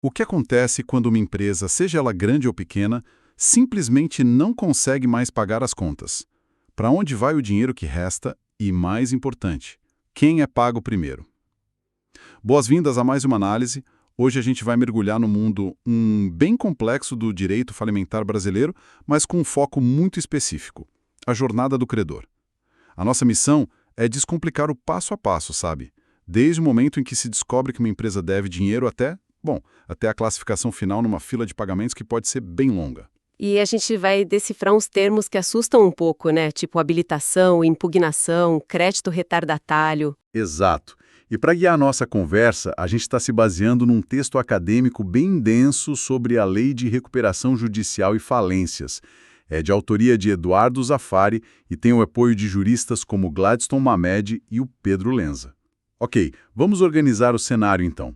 O que acontece quando uma empresa, seja ela grande ou pequena, simplesmente não consegue mais pagar as contas? Para onde vai o dinheiro que resta? E, mais importante, quem é pago primeiro? Boas-vindas a mais uma análise. Hoje a gente vai mergulhar no mundo bem complexo do direito falimentar brasileiro, mas com um foco muito específico: a jornada do credor. A nossa missão é descomplicar o passo a passo, sabe? Desde o momento em que se descobre que uma empresa deve dinheiro até a classificação final numa fila de pagamentos que pode ser bem longa. E a gente vai decifrar uns termos que assustam um pouco, né? Tipo habilitação, impugnação, crédito retardatário. Exato. E para guiar a nossa conversa, a gente está se baseando num texto acadêmico bem denso sobre a Lei de Recuperação Judicial e Falências. É de autoria de Eduardo Zafari e tem o apoio de juristas como Gladstone Mamed e o Pedro Lenza. Ok, vamos organizar o cenário então.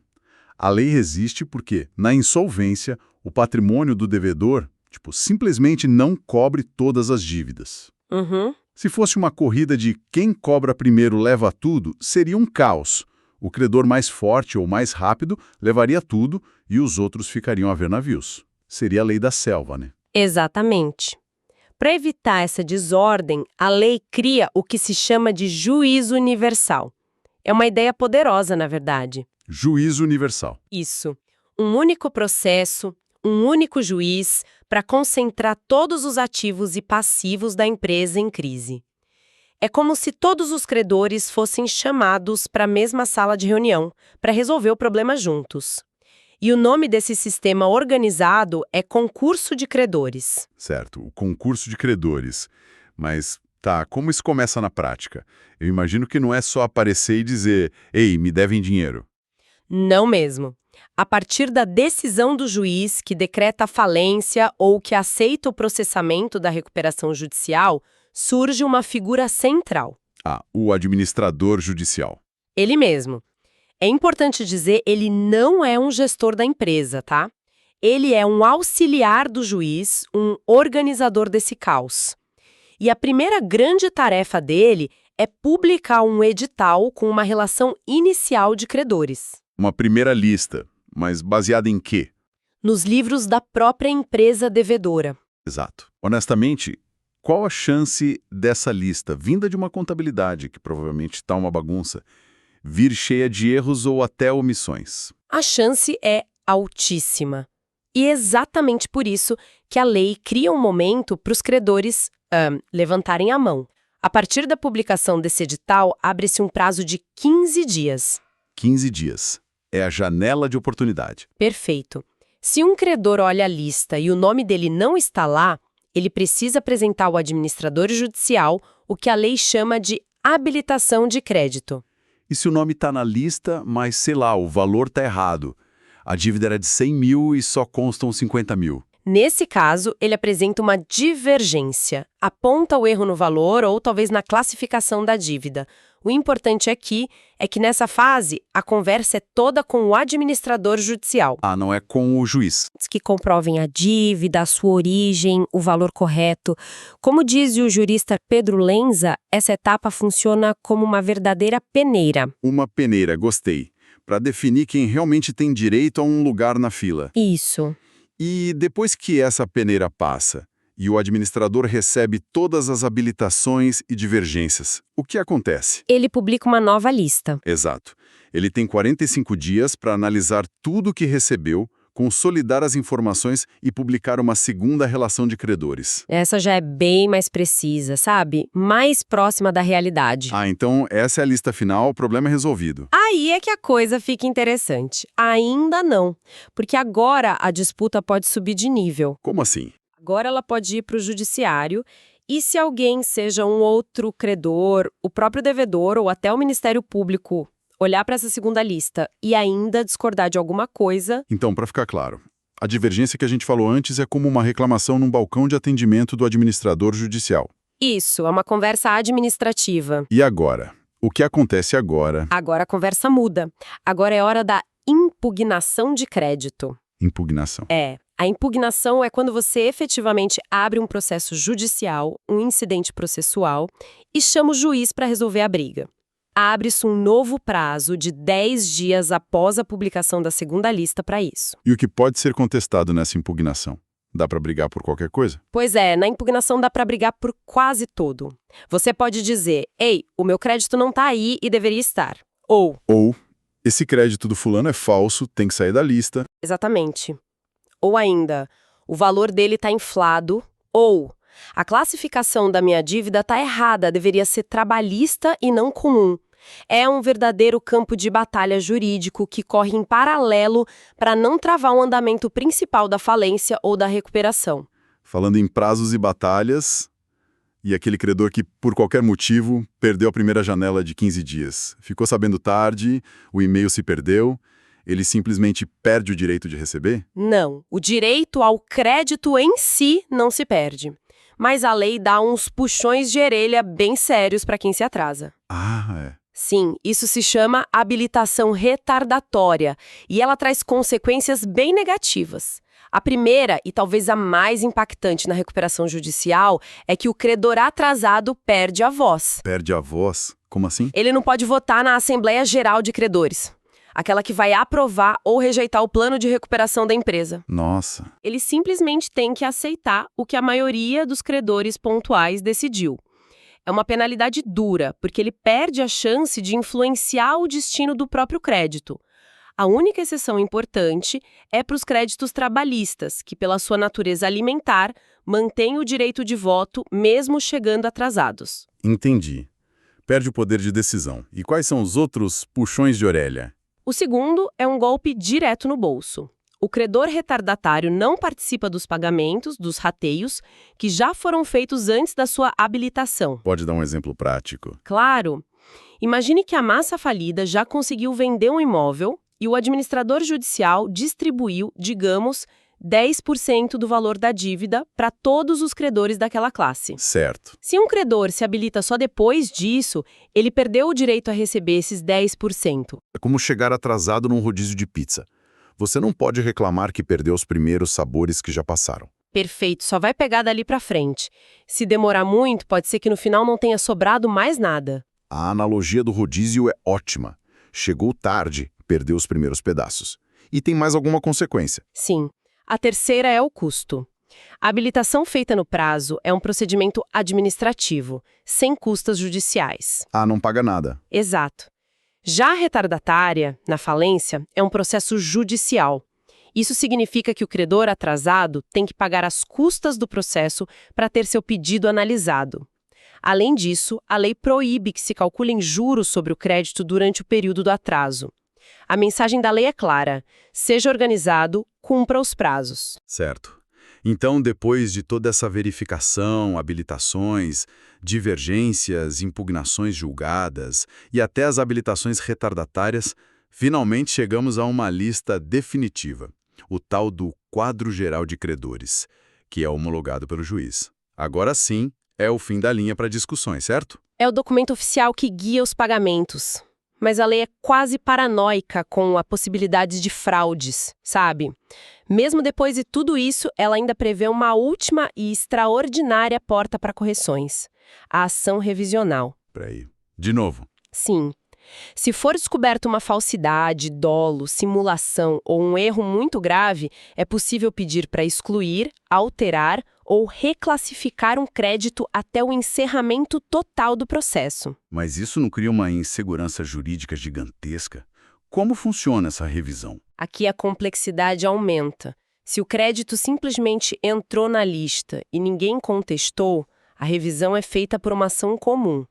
A lei existe porque, na insolvência, o patrimônio do devedor, simplesmente não cobre todas as dívidas. Uhum. Se fosse uma corrida de quem cobra primeiro leva tudo, seria um caos. O credor mais forte ou mais rápido levaria tudo e os outros ficariam a ver navios. Seria a lei da selva, né? Exatamente. Para evitar essa desordem, a lei cria o que se chama de juízo universal. É uma ideia poderosa, na verdade. Juízo universal. Isso. Um único processo, um único juiz para concentrar todos os ativos e passivos da empresa em crise. É como se todos os credores fossem chamados para a mesma sala de reunião para resolver o problema juntos. E o nome desse sistema organizado é concurso de credores. Certo, o concurso de credores. Mas, como isso começa na prática? Eu imagino que não é só aparecer e dizer, ei, me devem dinheiro. Não mesmo. A partir da decisão do juiz que decreta a falência ou que aceita o processamento da recuperação judicial, surge uma figura central. O administrador judicial. Ele mesmo. É importante dizer, ele não é um gestor da empresa, tá? Ele é um auxiliar do juiz, um organizador desse caos. E a primeira grande tarefa dele é publicar um edital com uma relação inicial de credores. Uma primeira lista, mas baseada em quê? Nos livros da própria empresa devedora. Exato. Honestamente, qual a chance dessa lista, vinda de uma contabilidade, que provavelmente está uma bagunça, vir cheia de erros ou até omissões? A chance é altíssima. E é exatamente por isso que a lei cria um momento para os credores levantarem a mão. A partir da publicação desse edital, abre-se um prazo de 15 dias. 15 dias. É a janela de oportunidade. Perfeito. Se um credor olha a lista e o nome dele não está lá, ele precisa apresentar ao administrador judicial o que a lei chama de habilitação de crédito. E se o nome está na lista, mas, sei lá, o valor está errado? A dívida era de 100 mil e só constam 50 mil. Nesse caso, ele apresenta uma divergência, aponta o erro no valor ou talvez na classificação da dívida. O importante aqui é que nessa fase, a conversa é toda com o administrador judicial. Não é com o juiz. Que comprovem a dívida, a sua origem, o valor correto. Como diz o jurista Pedro Lenza, essa etapa funciona como uma verdadeira peneira. Uma peneira, gostei. Para definir quem realmente tem direito a um lugar na fila. Isso. E depois que essa peneira passa e o administrador recebe todas as habilitações e divergências, o que acontece? Ele publica uma nova lista. Exato. Ele tem 45 dias para analisar tudo o que recebeu, consolidar as informações e publicar uma segunda relação de credores. Essa já é bem mais precisa, sabe? Mais próxima da realidade. Então essa é a lista final, o problema é resolvido. Aí é que a coisa fica interessante. Ainda não, porque agora a disputa pode subir de nível. Como assim? Agora ela pode ir para o judiciário e se alguém, seja um outro credor, o próprio devedor ou até o Ministério Público, olhar para essa segunda lista e ainda discordar de alguma coisa... Então, para ficar claro, a divergência que a gente falou antes é como uma reclamação num balcão de atendimento do administrador judicial. Isso, é uma conversa administrativa. E agora? O que acontece agora? Agora a conversa muda. Agora é hora da impugnação de crédito. Impugnação. A impugnação é quando você efetivamente abre um processo judicial, um incidente processual, e chama o juiz para resolver a briga. abre-se um novo prazo de 10 dias após a publicação da segunda lista para isso. E o que pode ser contestado nessa impugnação? Dá para brigar por qualquer coisa? Pois é, na impugnação dá para brigar por quase tudo. Você pode dizer, ei, o meu crédito não está aí e deveria estar. Ou, Esse crédito do fulano é falso, tem que sair da lista. exatamente. Ou ainda, o valor dele está inflado. Ou, a classificação da minha dívida está errada, deveria ser trabalhista e não comum. É um verdadeiro campo de batalha jurídico que corre em paralelo para não travar o andamento principal da falência ou da recuperação. Falando em prazos e batalhas, e aquele credor que, por qualquer motivo, perdeu a primeira janela de 15 dias. Ficou sabendo tarde, o e-mail se perdeu, ele simplesmente perde o direito de receber? Não, o direito ao crédito em si não se perde. Mas a lei dá uns puxões de orelha bem sérios para quem se atrasa. Ah, é. Sim, isso se chama habilitação retardatória e ela traz consequências bem negativas. A primeira, e talvez a mais impactante na recuperação judicial, é que o credor atrasado perde a voz. Perde a voz? Como assim? Ele não pode votar na Assembleia Geral de Credores, aquela que vai aprovar ou rejeitar o plano de recuperação da empresa. Nossa. Ele simplesmente tem que aceitar o que a maioria dos credores pontuais decidiu. É uma penalidade dura, porque ele perde a chance de influenciar o destino do próprio crédito. A única exceção importante é para os créditos trabalhistas, que, pela sua natureza alimentar, mantêm o direito de voto mesmo chegando atrasados. Entendi. Perde o poder de decisão. E quais são os outros puxões de orelha? O segundo é um golpe direto no bolso. O credor retardatário não participa dos pagamentos, dos rateios, que já foram feitos antes da sua habilitação. Pode dar um exemplo prático? Claro! Imagine que a massa falida já conseguiu vender um imóvel e o administrador judicial distribuiu, digamos, 10% do valor da dívida para todos os credores daquela classe. Certo. Se um credor se habilita só depois disso, ele perdeu o direito a receber esses 10%. É como chegar atrasado num rodízio de pizza. Você não pode reclamar que perdeu os primeiros sabores que já passaram. Perfeito, só vai pegar dali para frente. Se demorar muito, pode ser que no final não tenha sobrado mais nada. A analogia do rodízio é ótima. Chegou tarde, perdeu os primeiros pedaços. E tem mais alguma consequência? Sim. A terceira é o custo. A habilitação feita no prazo é um procedimento administrativo, sem custas judiciais. Ah, não paga nada. Exato. Já a retardatária, na falência, é um processo judicial. Isso significa que o credor atrasado tem que pagar as custas do processo para ter seu pedido analisado. Além disso, a lei proíbe que se calculem juros sobre o crédito durante o período do atraso. A mensagem da lei é clara: seja organizado, cumpra os prazos. Certo. Então, depois de toda essa verificação, habilitações, divergências, impugnações julgadas e até as habilitações retardatárias, finalmente chegamos a uma lista definitiva, o tal do Quadro Geral de Credores, que é homologado pelo juiz. Agora sim, é o fim da linha para discussões, certo? É o documento oficial que guia os pagamentos. Mas a lei é quase paranoica com a possibilidade de fraudes, sabe? Mesmo depois de tudo isso, ela ainda prevê uma última e extraordinária porta para correções: a ação revisional. Peraí. De novo. Sim. Se for descoberta uma falsidade, dolo, simulação ou um erro muito grave, é possível pedir para excluir, alterar ou reclassificar um crédito até o encerramento total do processo. Mas isso não cria uma insegurança jurídica gigantesca? Como funciona essa revisão? Aqui a complexidade aumenta. Se o crédito simplesmente entrou na lista e ninguém contestou, a revisão é feita por uma ação comum.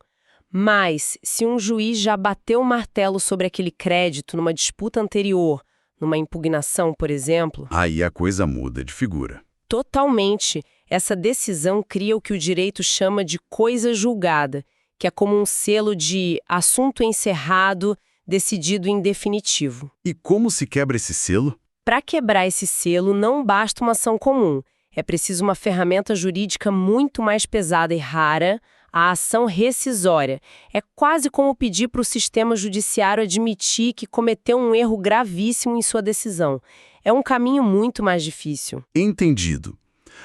Mas, se um juiz já bateu o martelo sobre aquele crédito numa disputa anterior, numa impugnação, por exemplo... Aí a coisa muda de figura. Totalmente. Essa decisão cria o que o direito chama de coisa julgada, que é como um selo de assunto encerrado, decidido em definitivo. E como se quebra esse selo? Para quebrar esse selo, não basta uma ação comum. É preciso uma ferramenta jurídica muito mais pesada e rara, a ação rescisória. É quase como pedir para o sistema judiciário admitir que cometeu um erro gravíssimo em sua decisão. É um caminho muito mais difícil. Entendido.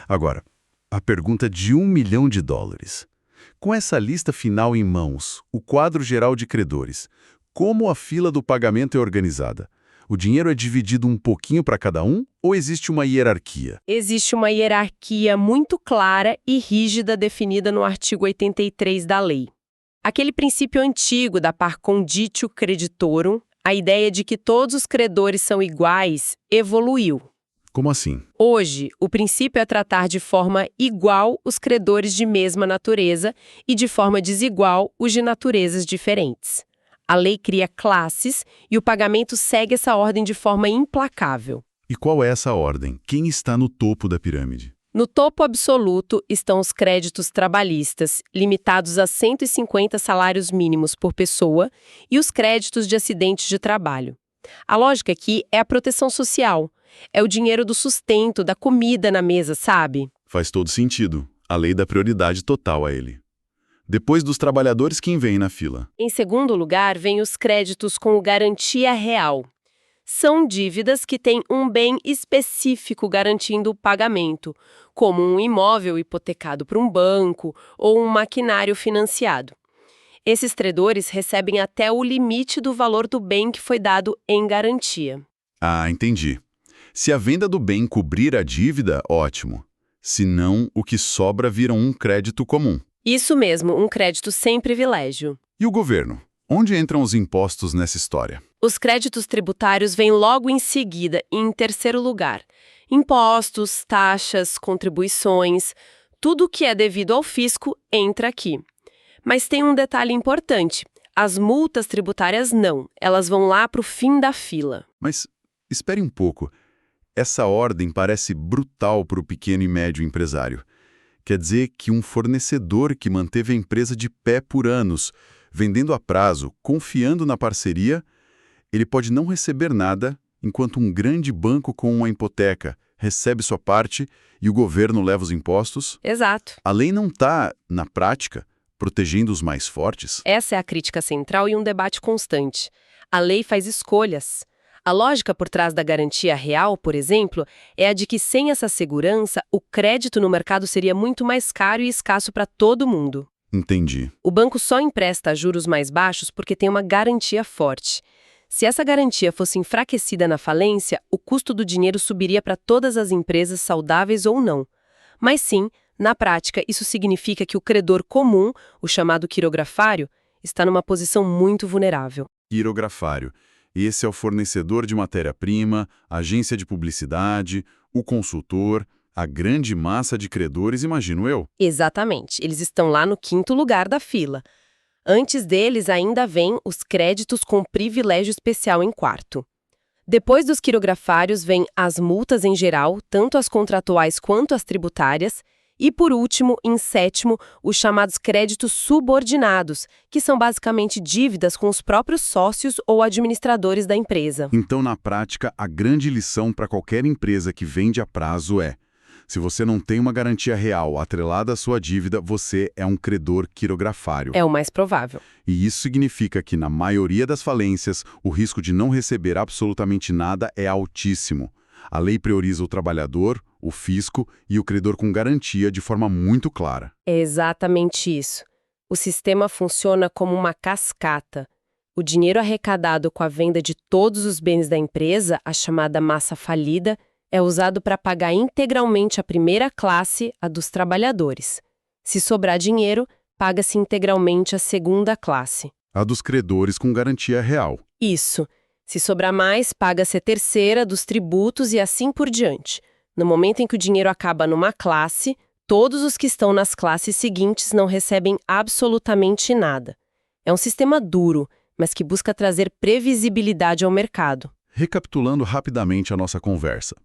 Agora, a pergunta de $1 milhão. Com essa lista final em mãos, o quadro geral de credores, como a fila do pagamento é organizada? O dinheiro é dividido um pouquinho para cada um ou existe uma hierarquia? Existe uma hierarquia muito clara e rígida definida no artigo 83 da lei. Aquele princípio antigo da par conditio creditorum, a ideia de que todos os credores são iguais, evoluiu. Como assim? Hoje, o princípio é tratar de forma igual os credores de mesma natureza e de forma desigual os de naturezas diferentes. A lei cria classes e o pagamento segue essa ordem de forma implacável. E qual é essa ordem? Quem está no topo da pirâmide? No topo absoluto estão os créditos trabalhistas, limitados a 150 salários mínimos por pessoa, e os créditos de acidentes de trabalho. A lógica aqui é a proteção social. É o dinheiro do sustento, da comida na mesa, sabe? Faz todo sentido. A lei dá prioridade total a ele. Depois dos trabalhadores, quem vem na fila? Em segundo lugar, vêm os créditos com garantia real. São dívidas que têm um bem específico garantindo o pagamento, como um imóvel hipotecado por um banco ou um maquinário financiado. Esses credores recebem até o limite do valor do bem que foi dado em garantia. Ah, entendi. Se a venda do bem cobrir a dívida, ótimo. Se não, o que sobra vira um crédito comum. Isso mesmo, um crédito sem privilégio. E o governo? Onde entram os impostos nessa história? Os créditos tributários vêm logo em seguida e em terceiro lugar. Impostos, taxas, contribuições, tudo o que é devido ao fisco entra aqui. Mas tem um detalhe importante. As multas tributárias não, elas vão lá para o fim da fila. Mas espere um pouco. Essa ordem parece brutal para o pequeno e médio empresário. Quer dizer que um fornecedor que manteve a empresa de pé por anos, vendendo a prazo, confiando na parceria, ele pode não receber nada, enquanto um grande banco com uma hipoteca recebe sua parte e o governo leva os impostos. Exato. A lei não está, na prática, protegendo os mais fortes? Essa é a crítica central e um debate constante. A lei faz escolhas. A lógica por trás da garantia real, por exemplo, é a de que sem essa segurança, o crédito no mercado seria muito mais caro e escasso para todo mundo. Entendi. O banco só empresta a juros mais baixos porque tem uma garantia forte. Se essa garantia fosse enfraquecida na falência, o custo do dinheiro subiria para todas as empresas, saudáveis ou não. Mas sim, na prática, isso significa que o credor comum, o chamado quirografário, está numa posição muito vulnerável. Quirografário. Esse é o fornecedor de matéria-prima, agência de publicidade, o consultor, a grande massa de credores, imagino eu. Exatamente, eles estão lá no quinto lugar da fila. Antes deles ainda vêm os créditos com privilégio especial em quarto. Depois dos quirografários vêm as multas em geral, tanto as contratuais quanto as tributárias, e por último, em sétimo, os chamados créditos subordinados, que são basicamente dívidas com os próprios sócios ou administradores da empresa. Então, na prática, a grande lição para qualquer empresa que vende a prazo é: se você não tem uma garantia real atrelada à sua dívida, você é um credor quirografário. É o mais provável. E isso significa que, na maioria das falências, o risco de não receber absolutamente nada é altíssimo. A lei prioriza o trabalhador, o fisco e o credor com garantia de forma muito clara. É exatamente isso. O sistema funciona como uma cascata. O dinheiro arrecadado com a venda de todos os bens da empresa, a chamada massa falida, é usado para pagar integralmente a primeira classe, a dos trabalhadores. Se sobrar dinheiro, paga-se integralmente a segunda classe. A dos credores com garantia real. Isso. Se sobrar mais, paga-se a terceira, dos tributos e assim por diante. No momento em que o dinheiro acaba numa classe, todos os que estão nas classes seguintes não recebem absolutamente nada. É um sistema duro, mas que busca trazer previsibilidade ao mercado. Recapitulando rapidamente a nossa conversa.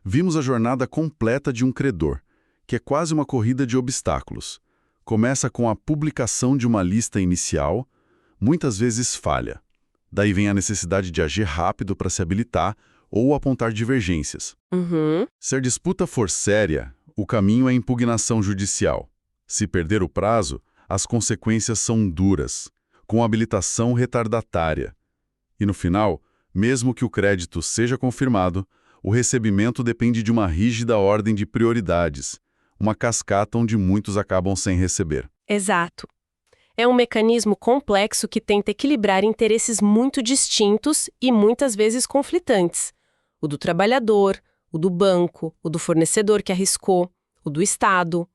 Vimos a jornada completa de um credor, que é quase uma corrida de obstáculos. Começa com a publicação de uma lista inicial, muitas vezes falha. Daí vem a necessidade de agir rápido para se habilitar ou apontar divergências. Se a disputa for séria, o caminho é impugnação judicial. Se perder o prazo, as consequências são duras, com habilitação retardatária. E no final, mesmo que o crédito seja confirmado, o recebimento depende de uma rígida ordem de prioridades, uma cascata onde muitos acabam sem receber. Exato. É um mecanismo complexo que tenta equilibrar interesses muito distintos e muitas vezes conflitantes. O do trabalhador, o do banco, o do fornecedor que arriscou, o do Estado.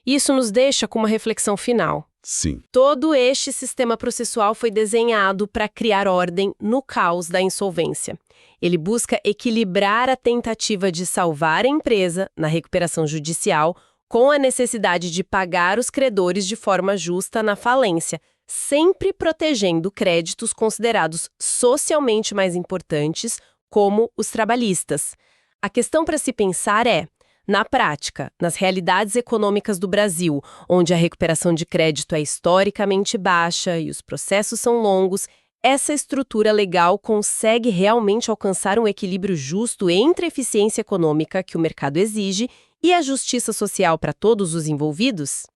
Isso nos deixa com uma reflexão final. Sim. Todo este sistema processual foi desenhado para criar ordem no caos da insolvência. Ele busca equilibrar a tentativa de salvar a empresa na recuperação judicial com a necessidade de pagar os credores de forma justa na falência, sempre protegendo créditos considerados socialmente mais importantes, como os trabalhistas. A questão para se pensar é: na prática, nas realidades econômicas do Brasil, onde a recuperação de crédito é historicamente baixa e os processos são longos, essa estrutura legal consegue realmente alcançar um equilíbrio justo entre a eficiência econômica que o mercado exige e a justiça social para todos os envolvidos?